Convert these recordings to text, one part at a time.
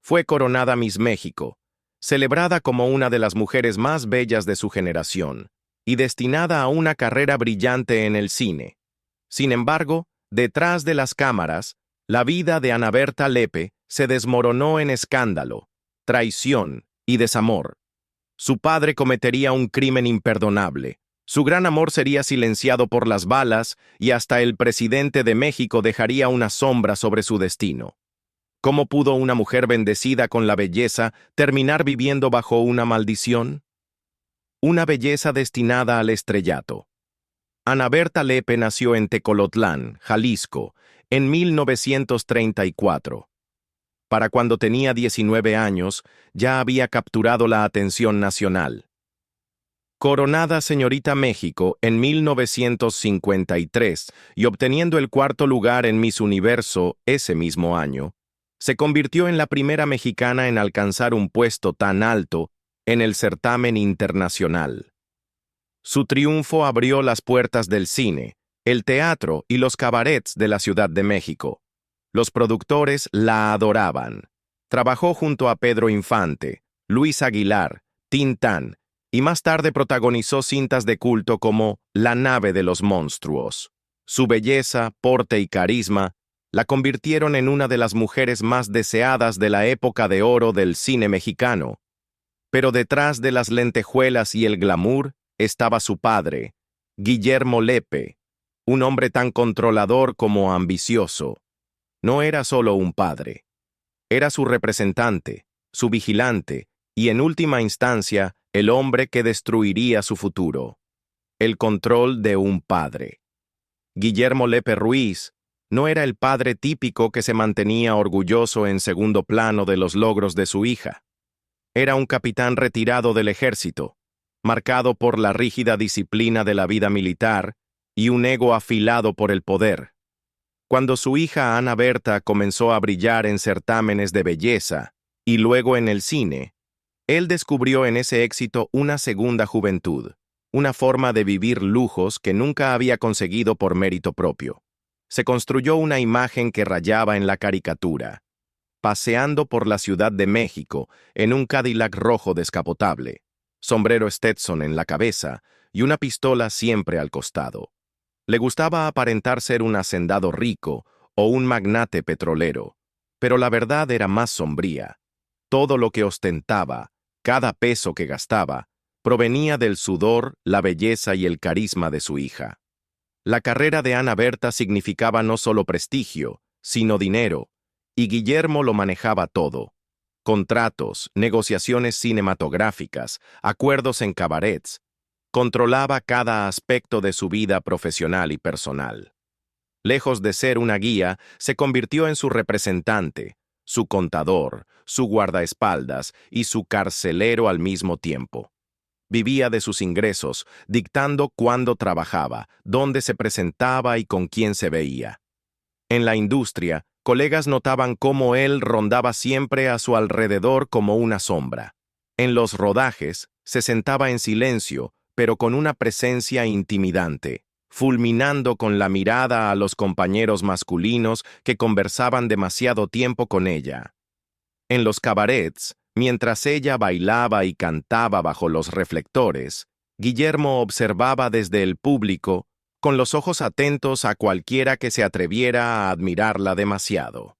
Fue coronada Miss México, celebrada como una de las mujeres más bellas de su generación, y destinada a una carrera brillante en el cine. Sin embargo, detrás de las cámaras, la vida de Ana Berta Lepe se desmoronó en escándalo, traición y desamor. Su padre cometería un crimen imperdonable. Su gran amor sería silenciado por las balas y hasta el presidente de México dejaría una sombra sobre su destino. ¿Cómo pudo una mujer bendecida con la belleza terminar viviendo bajo una maldición? Una belleza destinada al estrellato. Ana Berta Lepe nació en Tecolotlán, Jalisco, en 1934. Para cuando tenía 19 años, ya había capturado la atención nacional. Coronada Señorita México en 1953 y obteniendo el cuarto lugar en Miss Universo ese mismo año, se convirtió en la primera mexicana en alcanzar un puesto tan alto en el certamen internacional. Su triunfo abrió las puertas del cine, el teatro y los cabarets de la Ciudad de México. Los productores la adoraban. Trabajó junto a Pedro Infante, Luis Aguilar, Tintán, y más tarde protagonizó cintas de culto como La nave de los monstruos. Su belleza, porte y carisma la convirtieron en una de las mujeres más deseadas de la época de oro del cine mexicano. Pero detrás de las lentejuelas y el glamour estaba su padre, Guillermo Lepe, un hombre tan controlador como ambicioso. No era solo un padre. Era su representante, su vigilante, y en última instancia, el hombre que destruiría su futuro. El control de un padre. Guillermo Lepe Ruiz no era el padre típico que se mantenía orgulloso en segundo plano de los logros de su hija. Era un capitán retirado del ejército, marcado por la rígida disciplina de la vida militar y un ego afilado por el poder. Cuando su hija Ana Berta comenzó a brillar en certámenes de belleza y luego en el cine, él descubrió en ese éxito una segunda juventud, una forma de vivir lujos que nunca había conseguido por mérito propio. Se construyó una imagen que rayaba en la caricatura, paseando por la Ciudad de México en un Cadillac rojo descapotable, sombrero Stetson en la cabeza y una pistola siempre al costado. Le gustaba aparentar ser un hacendado rico o un magnate petrolero, pero la verdad era más sombría. Todo lo que ostentaba, cada peso que gastaba, provenía del sudor, la belleza y el carisma de su hija. La carrera de Ana Berta significaba no solo prestigio, sino dinero, y Guillermo lo manejaba todo. Contratos, negociaciones cinematográficas, acuerdos en cabarets. Controlaba cada aspecto de su vida profesional y personal. Lejos de ser una guía, se convirtió en su representante, su contador, su guardaespaldas y su carcelero al mismo tiempo. Vivía de sus ingresos, dictando cuándo trabajaba, dónde se presentaba y con quién se veía. En la industria, colegas notaban cómo él rondaba siempre a su alrededor como una sombra. En los rodajes, se sentaba en silencio, pero con una presencia intimidante, fulminando con la mirada a los compañeros masculinos que conversaban demasiado tiempo con ella. En los cabarets, mientras ella bailaba y cantaba bajo los reflectores, Guillermo observaba desde el público, con los ojos atentos a cualquiera que se atreviera a admirarla demasiado.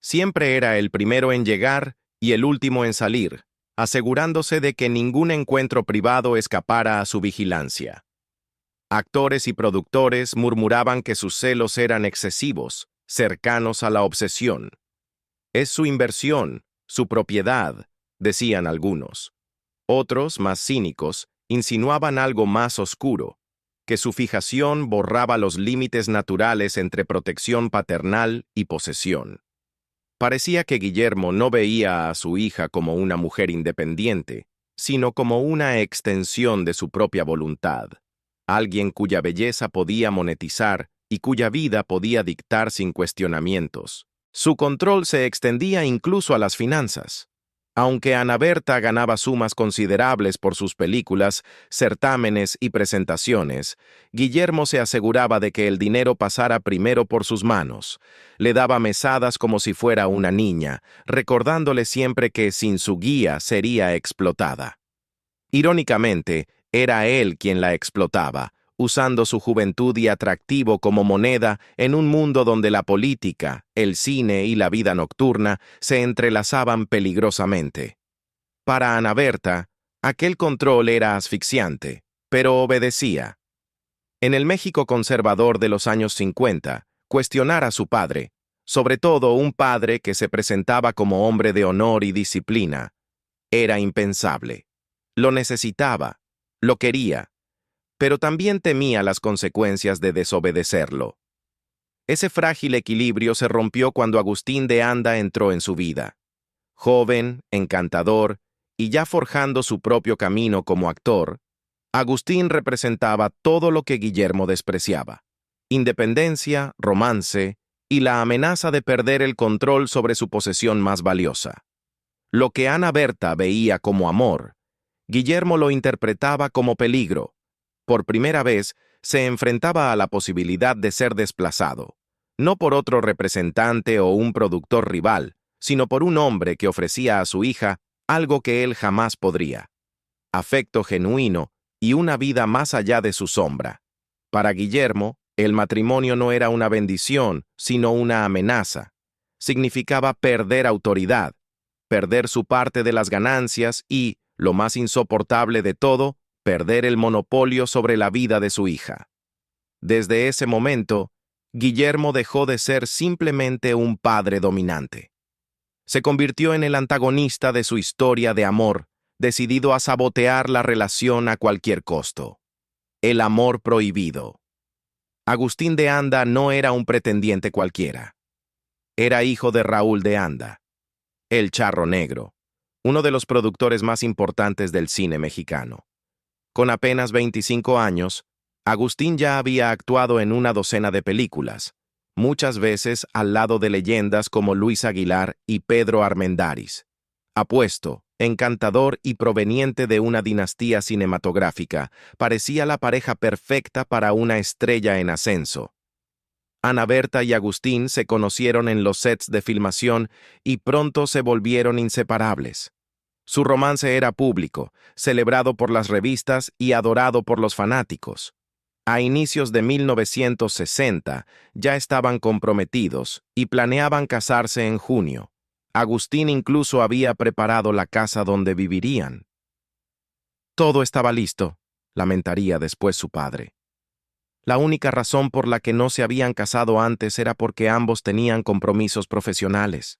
Siempre era el primero en llegar y el último en salir, asegurándose de que ningún encuentro privado escapara a su vigilancia. Actores y productores murmuraban que sus celos eran excesivos, cercanos a la obsesión. Es su inversión, su propiedad, decían algunos. Otros, más cínicos, insinuaban algo más oscuro, que su fijación borraba los límites naturales entre protección paternal y posesión. Parecía que Guillermo no veía a su hija como una mujer independiente, sino como una extensión de su propia voluntad, alguien cuya belleza podía monetizar y cuya vida podía dictar sin cuestionamientos. Su control se extendía incluso a las finanzas. Aunque Ana Berta ganaba sumas considerables por sus películas, certámenes y presentaciones, Guillermo se aseguraba de que el dinero pasara primero por sus manos. Le daba mesadas como si fuera una niña, recordándole siempre que sin su guía sería explotada. Irónicamente, era él quien la explotaba, usando su juventud y atractivo como moneda en un mundo donde la política, el cine y la vida nocturna se entrelazaban peligrosamente. Para Ana Berta, aquel control era asfixiante, pero obedecía. En el México conservador de los años 50, cuestionar a su padre, sobre todo un padre que se presentaba como hombre de honor y disciplina, era impensable. Lo necesitaba, lo quería, pero también temía las consecuencias de desobedecerlo. Ese frágil equilibrio se rompió cuando Agustín de Anda entró en su vida. Joven, encantador, y ya forjando su propio camino como actor, Agustín representaba todo lo que Guillermo despreciaba: independencia, romance y la amenaza de perder el control sobre su posesión más valiosa. Lo que Ana Berta veía como amor, Guillermo lo interpretaba como peligro. Por primera vez, se enfrentaba a la posibilidad de ser desplazado, no por otro representante o un productor rival, sino por un hombre que ofrecía a su hija algo que él jamás podría: afecto genuino y una vida más allá de su sombra. Para Guillermo, el matrimonio no era una bendición, sino una amenaza. Significaba perder autoridad, perder su parte de las ganancias y, lo más insoportable de todo, perder el monopolio sobre la vida de su hija. Desde ese momento, Guillermo dejó de ser simplemente un padre dominante. Se convirtió en el antagonista de su historia de amor, decidido a sabotear la relación a cualquier costo. El amor prohibido. Agustín de Anda no era un pretendiente cualquiera. Era hijo de Raúl de Anda, el Charro Negro, uno de los productores más importantes del cine mexicano. Con apenas 25 años, Agustín ya había actuado en una docena de películas, muchas veces al lado de leyendas como Luis Aguilar y Pedro Armendáriz. Apuesto, encantador y proveniente de una dinastía cinematográfica, parecía la pareja perfecta para una estrella en ascenso. Ana Berta y Agustín se conocieron en los sets de filmación y pronto se volvieron inseparables. Su romance era público, celebrado por las revistas y adorado por los fanáticos. A inicios de 1960 ya estaban comprometidos y planeaban casarse en junio. Agustín incluso había preparado la casa donde vivirían. Todo estaba listo, lamentaría después su padre. La única razón por la que no se habían casado antes era porque ambos tenían compromisos profesionales.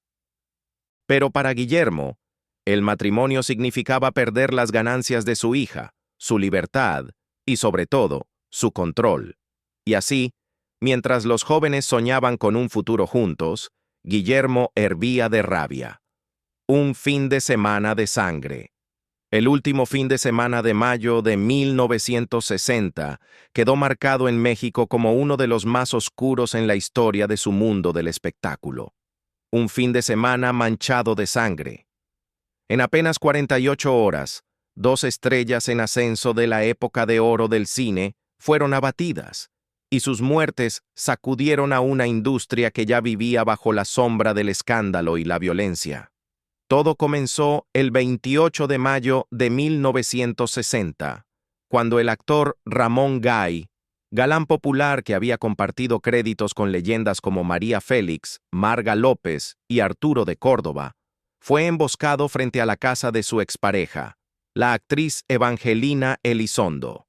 Pero para Guillermo, el matrimonio significaba perder las ganancias de su hija, su libertad y, sobre todo, su control. Y así, mientras los jóvenes soñaban con un futuro juntos, Guillermo hervía de rabia. Un fin de semana de sangre. El último fin de semana de mayo de 1960 quedó marcado en México como uno de los más oscuros en la historia de su mundo del espectáculo. Un fin de semana manchado de sangre. En apenas 48 horas, dos estrellas en ascenso de la época de oro del cine fueron abatidas, y sus muertes sacudieron a una industria que ya vivía bajo la sombra del escándalo y la violencia. Todo comenzó el 28 de mayo de 1960, cuando el actor Ramón Gay, galán popular que había compartido créditos con leyendas como María Félix, Marga López y Arturo de Córdoba, fue emboscado frente a la casa de su expareja, la actriz Evangelina Elizondo.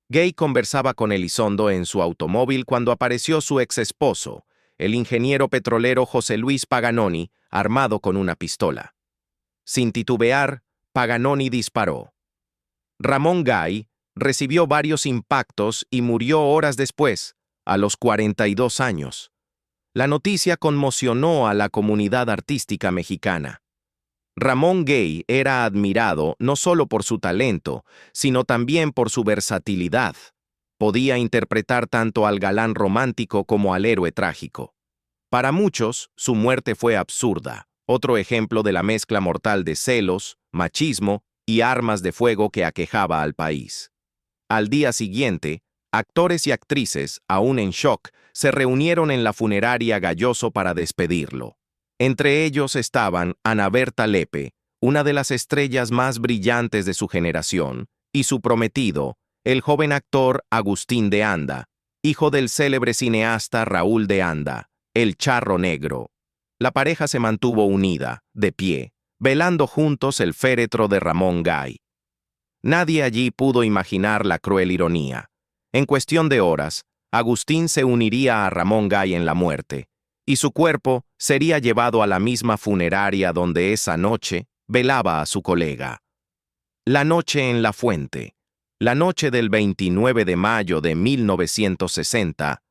Gay conversaba con Elizondo en su automóvil cuando apareció su exesposo, el ingeniero petrolero José Luis Paganoni, armado con una pistola. Sin titubear, Paganoni disparó. Ramón Gay recibió varios impactos y murió horas después, a los 42 años. La noticia conmocionó a la comunidad artística mexicana. Ramón Gay era admirado no solo por su talento, sino también por su versatilidad. Podía interpretar tanto al galán romántico como al héroe trágico. Para muchos, su muerte fue absurda, otro ejemplo de la mezcla mortal de celos, machismo y armas de fuego que aquejaba al país. Al día siguiente, actores y actrices, aún en shock, se reunieron en la funeraria Galloso para despedirlo. Entre ellos estaban Ana Berta Lepe, una de las estrellas más brillantes de su generación, y su prometido, el joven actor Agustín de Anda, hijo del célebre cineasta Raúl de Anda, el Charro Negro. La pareja se mantuvo unida, de pie, velando juntos el féretro de Ramón Gay. Nadie allí pudo imaginar la cruel ironía. En cuestión de horas, Agustín se uniría a Ramón Gay en la muerte, y su cuerpo sería llevado a la misma funeraria donde esa noche velaba a su colega. La noche en la fuente. La noche del 29 de mayo de 1960,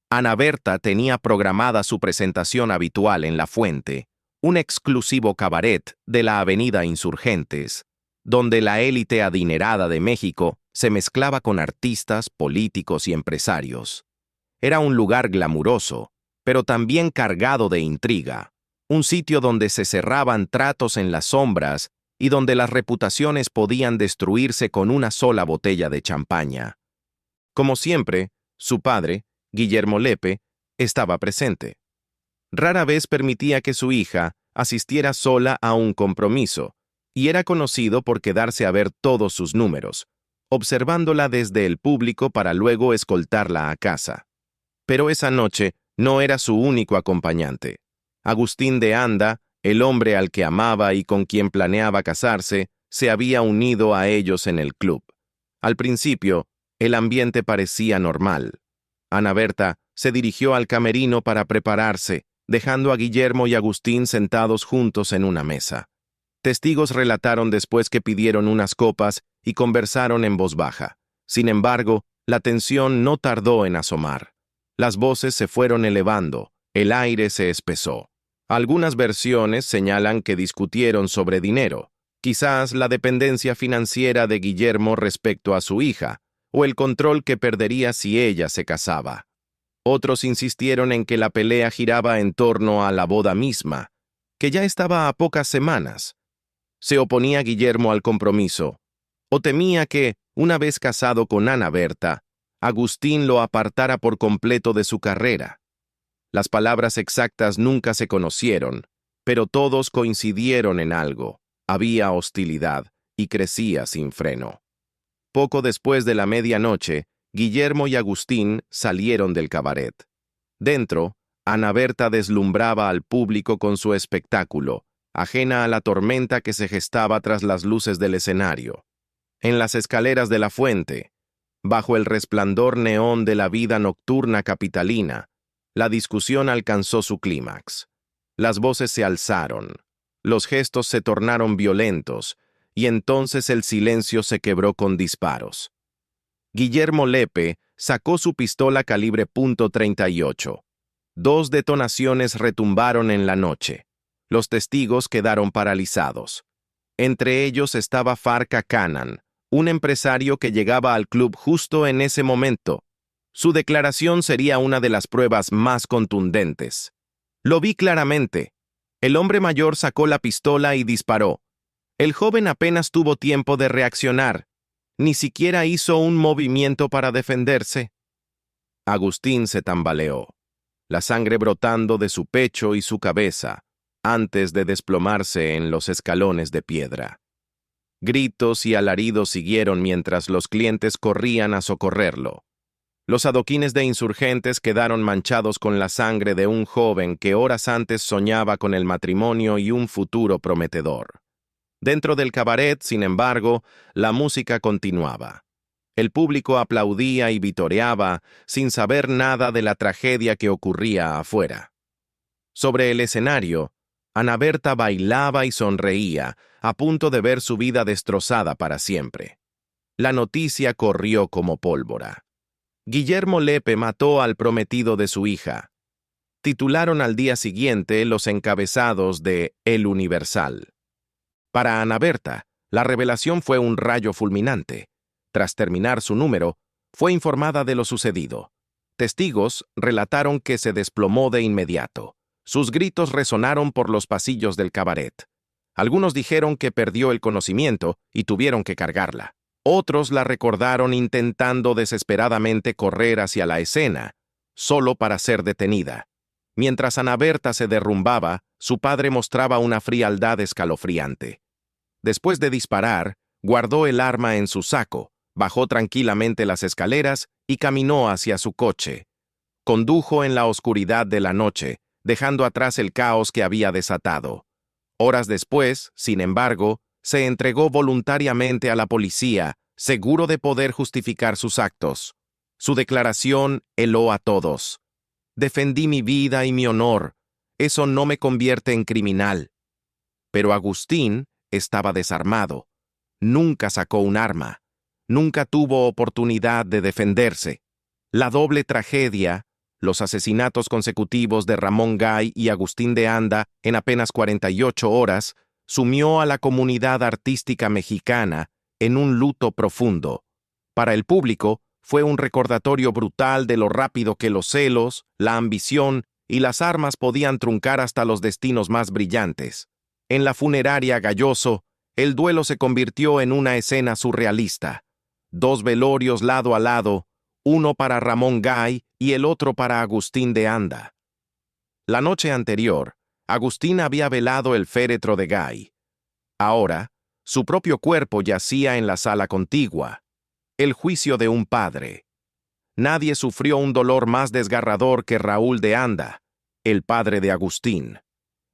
Ana Berta tenía programada su presentación habitual en La Fuente, un exclusivo cabaret de la Avenida Insurgentes, donde la élite adinerada de México se mezclaba con artistas, políticos y empresarios. Era un lugar glamuroso, pero también cargado de intriga, un sitio donde se cerraban tratos en las sombras y donde las reputaciones podían destruirse con una sola botella de champaña. Como siempre, su padre, Guillermo Lepe, estaba presente. Rara vez permitía que su hija asistiera sola a un compromiso, y era conocido por quedarse a ver todos sus números, observándola desde el público para luego escoltarla a casa. Pero esa noche no era su único acompañante. Agustín de Anda, el hombre al que amaba y con quien planeaba casarse, se había unido a ellos en el club. Al principio, el ambiente parecía normal. Ana Berta se dirigió al camerino para prepararse, dejando a Guillermo y Agustín sentados juntos en una mesa. Testigos relataron después que pidieron unas copas y conversaron en voz baja. Sin embargo, la tensión no tardó en asomar. Las voces se fueron elevando, el aire se espesó. Algunas versiones señalan que discutieron sobre dinero, quizás la dependencia financiera de Guillermo respecto a su hija, o el control que perdería si ella se casaba. Otros insistieron en que la pelea giraba en torno a la boda misma, que ya estaba a pocas semanas. ¿Se oponía Guillermo al compromiso? ¿O temía que, una vez casado con Ana Berta, Agustín lo apartara por completo de su carrera? Las palabras exactas nunca se conocieron, pero todos coincidieron en algo. Había hostilidad y crecía sin freno. Poco después de la medianoche, Guillermo y Agustín salieron del cabaret. Dentro, Ana Berta deslumbraba al público con su espectáculo, ajena a la tormenta que se gestaba tras las luces del escenario. En las escaleras de la fuente, bajo el resplandor neón de la vida nocturna capitalina, la discusión alcanzó su clímax. Las voces se alzaron, los gestos se tornaron violentos, y entonces el silencio se quebró con disparos. Guillermo Lepe sacó su pistola calibre .38. 2 detonaciones retumbaron en la noche. Los testigos quedaron paralizados. Entre ellos estaba Farca Canan, un empresario que llegaba al club justo en ese momento. Su declaración sería una de las pruebas más contundentes. Lo vi claramente. El hombre mayor sacó la pistola y disparó. El joven apenas tuvo tiempo de reaccionar. Ni siquiera hizo un movimiento para defenderse. Agustín se tambaleó, la sangre brotando de su pecho y su cabeza, antes de desplomarse en los escalones de piedra. Gritos y alaridos siguieron mientras los clientes corrían a socorrerlo. Los adoquines de Insurgentes quedaron manchados con la sangre de un joven que horas antes soñaba con el matrimonio y un futuro prometedor. Dentro del cabaret, sin embargo, la música continuaba. El público aplaudía y vitoreaba sin saber nada de la tragedia que ocurría afuera. Sobre el escenario, Ana Berta bailaba y sonreía, a punto de ver su vida destrozada para siempre. La noticia corrió como pólvora. Guillermo Lepe mató al prometido de su hija. Titularon al día siguiente los encabezados de El Universal. Para Ana Berta, la revelación fue un rayo fulminante. Tras terminar su número, fue informada de lo sucedido. Testigos relataron que se desplomó de inmediato. Sus gritos resonaron por los pasillos del cabaret. Algunos dijeron que perdió el conocimiento y tuvieron que cargarla. Otros la recordaron intentando desesperadamente correr hacia la escena, solo para ser detenida. Mientras Ana Berta se derrumbaba, su padre mostraba una frialdad escalofriante. Después de disparar, guardó el arma en su saco, bajó tranquilamente las escaleras y caminó hacia su coche. Condujo en la oscuridad de la noche, dejando atrás el caos que había desatado. Horas después, sin embargo, se entregó voluntariamente a la policía, seguro de poder justificar sus actos. Su declaración heló a todos. Defendí mi vida y mi honor. Eso no me convierte en criminal. Pero Agustín estaba desarmado. Nunca sacó un arma. Nunca tuvo oportunidad de defenderse. La doble tragedia, los asesinatos consecutivos de Ramón Gay y Agustín de Anda en apenas 48 horas, sumió a la comunidad artística mexicana en un luto profundo. Para el público, fue un recordatorio brutal de lo rápido que los celos, la ambición y las armas podían truncar hasta los destinos más brillantes. En la funeraria Galloso, el duelo se convirtió en una escena surrealista. 2 velorios lado a lado, uno para Ramón Gay y el otro para Agustín de Anda. La noche anterior, Agustín había velado el féretro de Gay. Ahora, su propio cuerpo yacía en la sala contigua. El juicio de un padre. Nadie sufrió un dolor más desgarrador que Raúl de Anda, el padre de Agustín.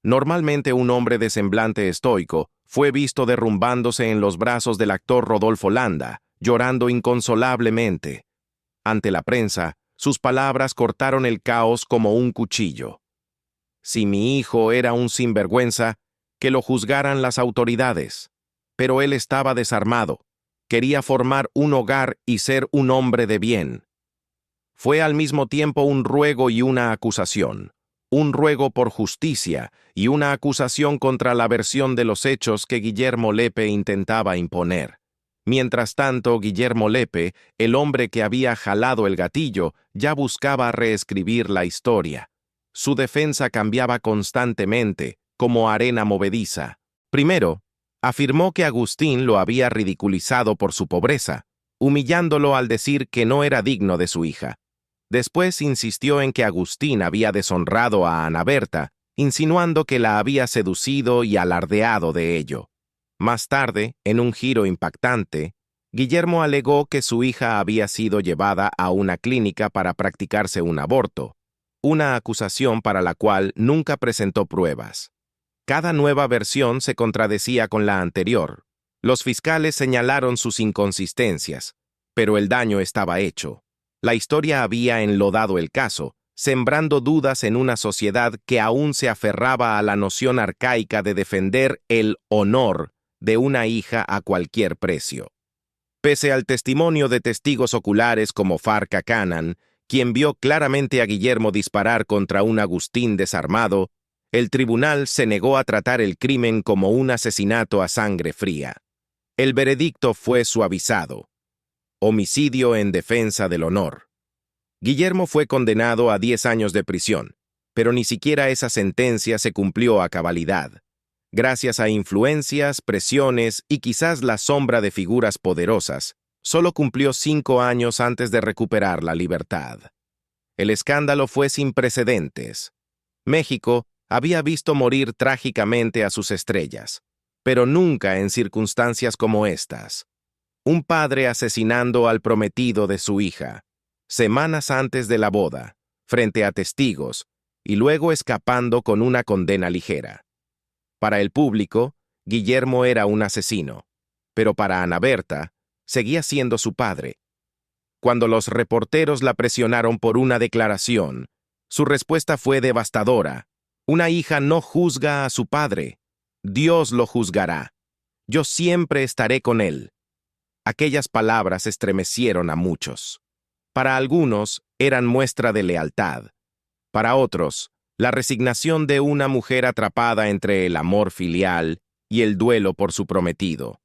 Normalmente un hombre de semblante estoico, fue visto derrumbándose en los brazos del actor Rodolfo Landa, llorando inconsolablemente. Ante la prensa, sus palabras cortaron el caos como un cuchillo. Si mi hijo era un sinvergüenza, que lo juzgaran las autoridades. Pero él estaba desarmado. Quería formar un hogar y ser un hombre de bien. Fue al mismo tiempo un ruego y una acusación. Un ruego por justicia y una acusación contra la versión de los hechos que Guillermo Lepe intentaba imponer. Mientras tanto, Guillermo Lepe, el hombre que había jalado el gatillo, ya buscaba reescribir la historia. Su defensa cambiaba constantemente, como arena movediza. Primero, afirmó que Agustín lo había ridiculizado por su pobreza, humillándolo al decir que no era digno de su hija. Después insistió en que Agustín había deshonrado a Ana Berta, insinuando que la había seducido y alardeado de ello. Más tarde, en un giro impactante, Guillermo alegó que su hija había sido llevada a una clínica para practicarse un aborto, una acusación para la cual nunca presentó pruebas. Cada nueva versión se contradecía con la anterior. Los fiscales señalaron sus inconsistencias, pero el daño estaba hecho. La historia había enlodado el caso, sembrando dudas en una sociedad que aún se aferraba a la noción arcaica de defender el honor de una hija a cualquier precio. Pese al testimonio de testigos oculares como Farca Canan, quien vio claramente a Guillermo disparar contra un Agustín desarmado, el tribunal se negó a tratar el crimen como un asesinato a sangre fría. El veredicto fue suavizado. Homicidio en defensa del honor. Guillermo fue condenado a 10 años de prisión, pero ni siquiera esa sentencia se cumplió a cabalidad. Gracias a influencias, presiones y quizás la sombra de figuras poderosas, solo cumplió 5 años antes de recuperar la libertad. El escándalo fue sin precedentes. México había visto morir trágicamente a sus estrellas, pero nunca en circunstancias como estas. Un padre asesinando al prometido de su hija, semanas antes de la boda, frente a testigos, y luego escapando con una condena ligera. Para el público, Guillermo era un asesino, pero para Ana Berta, seguía siendo su padre. Cuando los reporteros la presionaron por una declaración, su respuesta fue devastadora. Una hija no juzga a su padre. Dios lo juzgará. Yo siempre estaré con él. Aquellas palabras estremecieron a muchos. Para algunos, eran muestra de lealtad. Para otros, la resignación de una mujer atrapada entre el amor filial y el duelo por su prometido.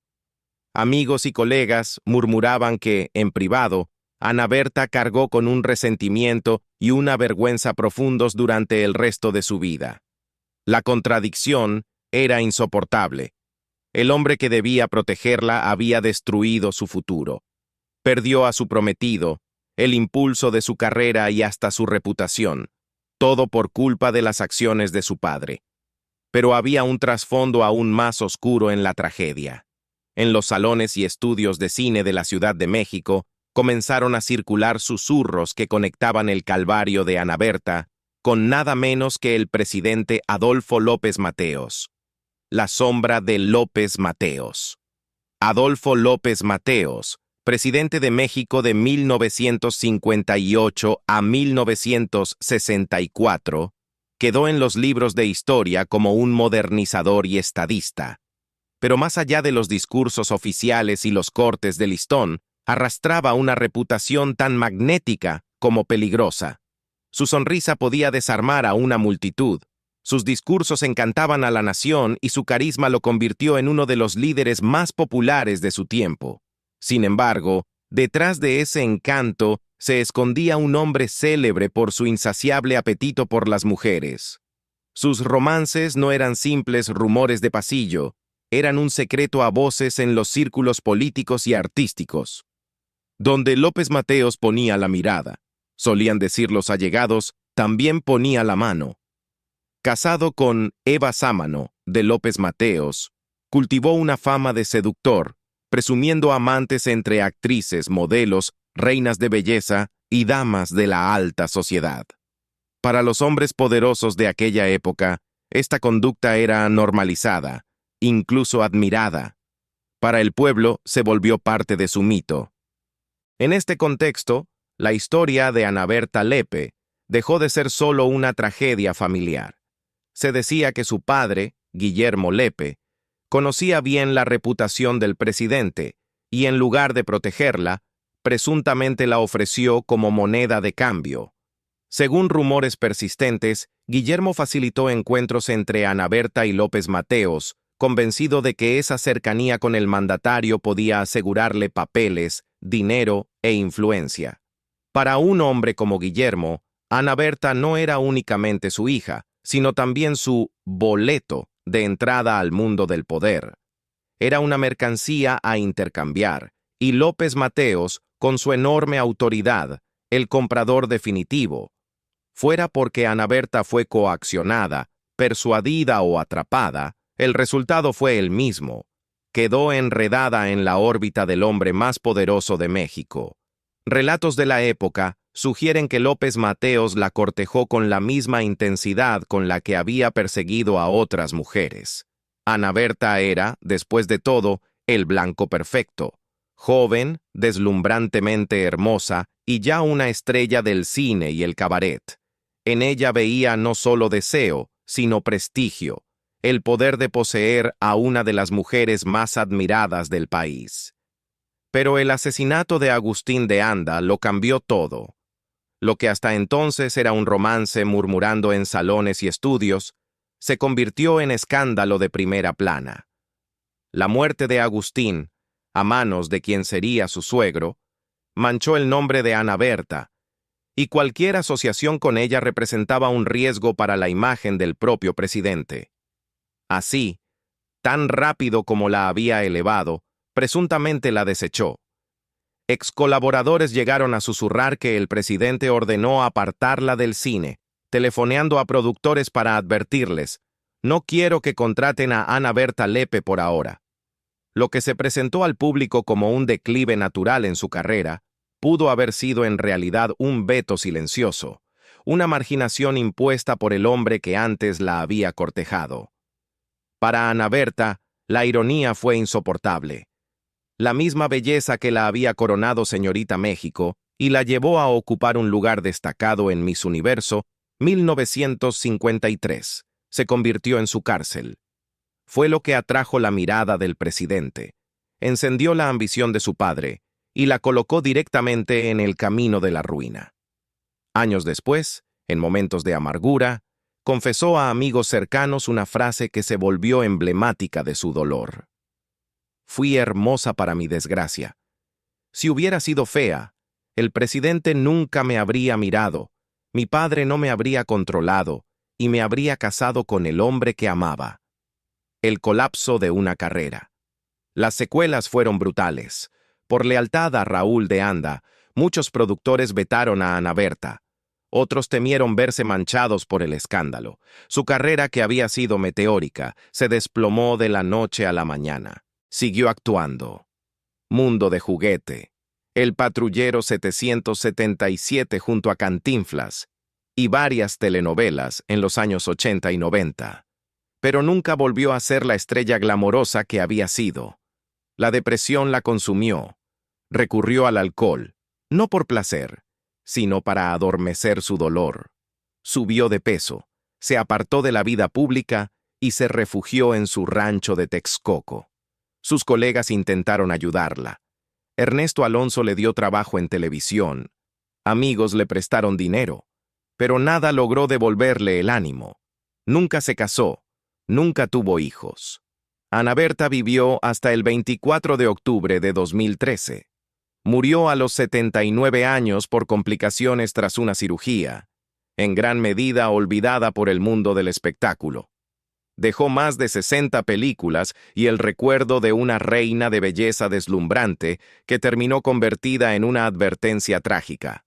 Amigos y colegas murmuraban que, en privado, Ana Berta cargó con un resentimiento y una vergüenza profundos durante el resto de su vida. La contradicción era insoportable. El hombre que debía protegerla había destruido su futuro. Perdió a su prometido, el impulso de su carrera y hasta su reputación, todo por culpa de las acciones de su padre. Pero había un trasfondo aún más oscuro en la tragedia. En los salones y estudios de cine de la Ciudad de México comenzaron a circular susurros que conectaban el calvario de Ana Berta con nada menos que el presidente Adolfo López Mateos. La sombra de López Mateos. Adolfo López Mateos, presidente de México de 1958 a 1964, quedó en los libros de historia como un modernizador y estadista. Pero más allá de los discursos oficiales y los cortes de listón, arrastraba una reputación tan magnética como peligrosa. Su sonrisa podía desarmar a una multitud. Sus discursos encantaban a la nación y su carisma lo convirtió en uno de los líderes más populares de su tiempo. Sin embargo, detrás de ese encanto se escondía un hombre célebre por su insaciable apetito por las mujeres. Sus romances no eran simples rumores de pasillo, eran un secreto a voces en los círculos políticos y artísticos. Donde López Mateos ponía la mirada, solían decir los allegados, también ponía la mano. Casado con Eva Sámano, de López Mateos, cultivó una fama de seductor, presumiendo amantes entre actrices, modelos, reinas de belleza y damas de la alta sociedad. Para los hombres poderosos de aquella época, esta conducta era normalizada, incluso admirada. Para el pueblo se volvió parte de su mito. En este contexto, la historia de Ana Berta Lepe dejó de ser solo una tragedia familiar. Se decía que su padre, Guillermo Lepe, conocía bien la reputación del presidente y en lugar de protegerla, presuntamente la ofreció como moneda de cambio. Según rumores persistentes, Guillermo facilitó encuentros entre Ana Berta y López Mateos, convencido de que esa cercanía con el mandatario podía asegurarle papeles, dinero e influencia. Para un hombre como Guillermo, Ana Berta no era únicamente su hija, sino también su boleto de entrada al mundo del poder. Era una mercancía a intercambiar, y López Mateos, con su enorme autoridad, el comprador definitivo. Fuera porque Ana Berta fue coaccionada, persuadida o atrapada, el resultado fue el mismo. Quedó enredada en la órbita del hombre más poderoso de México. Relatos de la época sugieren que López Mateos la cortejó con la misma intensidad con la que había perseguido a otras mujeres. Ana Berta era, después de todo, el blanco perfecto. Joven, deslumbrantemente hermosa y ya una estrella del cine y el cabaret. En ella veía no solo deseo, sino prestigio, el poder de poseer a una de las mujeres más admiradas del país. Pero el asesinato de Agustín de Anda lo cambió todo. Lo que hasta entonces era un romance murmurando en salones y estudios, se convirtió en escándalo de primera plana. La muerte de Agustín, a manos de quien sería su suegro, manchó el nombre de Ana Berta, y cualquier asociación con ella representaba un riesgo para la imagen del propio presidente. Así, tan rápido como la había elevado, presuntamente la desechó. Excolaboradores llegaron a susurrar que el presidente ordenó apartarla del cine, telefoneando a productores para advertirles, no quiero que contraten a Ana Berta Lepe por ahora. Lo que se presentó al público como un declive natural en su carrera, pudo haber sido en realidad un veto silencioso, una marginación impuesta por el hombre que antes la había cortejado. Para Ana Berta, la ironía fue insoportable. La misma belleza que la había coronado señorita México y la llevó a ocupar un lugar destacado en Miss Universo 1953, se convirtió en su cárcel. Fue lo que atrajo la mirada del presidente, encendió la ambición de su padre y la colocó directamente en el camino de la ruina. Años después, en momentos de amargura, confesó a amigos cercanos una frase que se volvió emblemática de su dolor. Fui hermosa para mi desgracia. Si hubiera sido fea, El presidente nunca me habría mirado, mi padre no me habría controlado y me habría casado con el hombre que amaba. El colapso de una carrera. Las secuelas fueron brutales. Por lealtad a Raúl de Anda, muchos productores vetaron a Ana Berta. Otros temieron verse manchados por el escándalo. Su carrera, que había sido meteórica, se desplomó de la noche a la mañana. Siguió actuando. Mundo de juguete, El patrullero 777 junto a Cantinflas, y varias telenovelas en los años 80 y 90. Pero nunca volvió a ser la estrella glamorosa que había sido. La depresión la consumió. Recurrió al alcohol, no por placer, sino para adormecer su dolor. Subió de peso, se apartó de la vida pública y se refugió en su rancho de Texcoco. Sus colegas intentaron ayudarla. Ernesto Alonso le dio trabajo en televisión. Amigos le prestaron dinero, pero nada logró devolverle el ánimo. Nunca se casó, nunca tuvo hijos. Ana Berta vivió hasta el 24 de octubre de 2013. Murió a los 79 años por complicaciones tras una cirugía, en gran medida olvidada por el mundo del espectáculo. Dejó más de 60 películas y el recuerdo de una reina de belleza deslumbrante que terminó convertida en una advertencia trágica.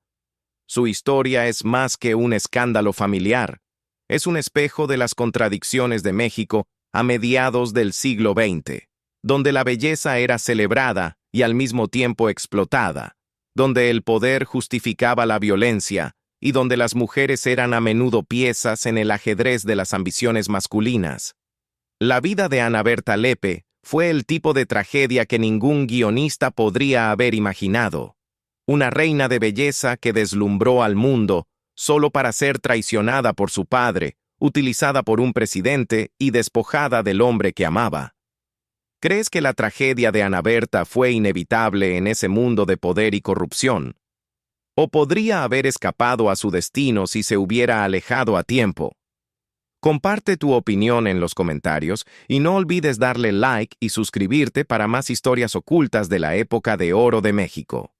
Su historia es más que un escándalo familiar. Es un espejo de las contradicciones de México a mediados del siglo XX, donde la belleza era celebrada y al mismo tiempo explotada, donde el poder justificaba la violencia y donde las mujeres eran a menudo piezas en el ajedrez de las ambiciones masculinas. La vida de Ana Berta Lepe fue el tipo de tragedia que ningún guionista podría haber imaginado. Una reina de belleza que deslumbró al mundo solo para ser traicionada por su padre, utilizada por un presidente y despojada del hombre que amaba. ¿Crees que la tragedia de Ana Berta fue inevitable en ese mundo de poder y corrupción? ¿O podría haber escapado a su destino si se hubiera alejado a tiempo? Comparte tu opinión en los comentarios y no olvides darle like y suscribirte para más historias ocultas de la época de oro de México.